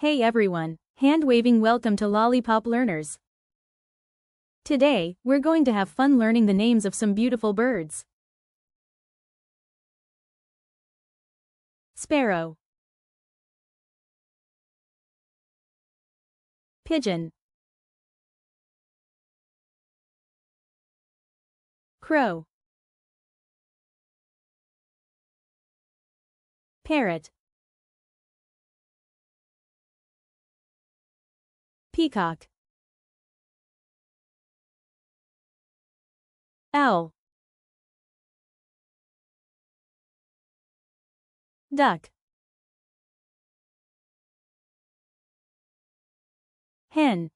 Hey everyone, hand-waving welcome to Lollipop Learners. Today, we're going to have fun learning the names of some beautiful birds. Sparrow, pigeon, crow, parrot, peacock, owl, duck, hen,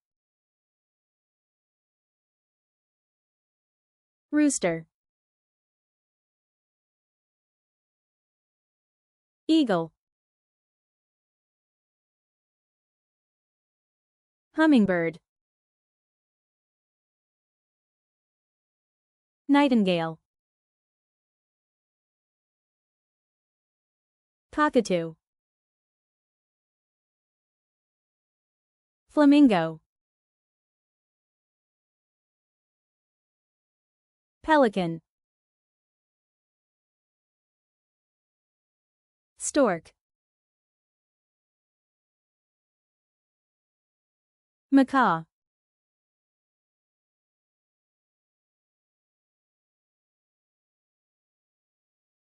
rooster, eagle, hummingbird, nightingale, cockatoo, flamingo, pelican, stork, macaw,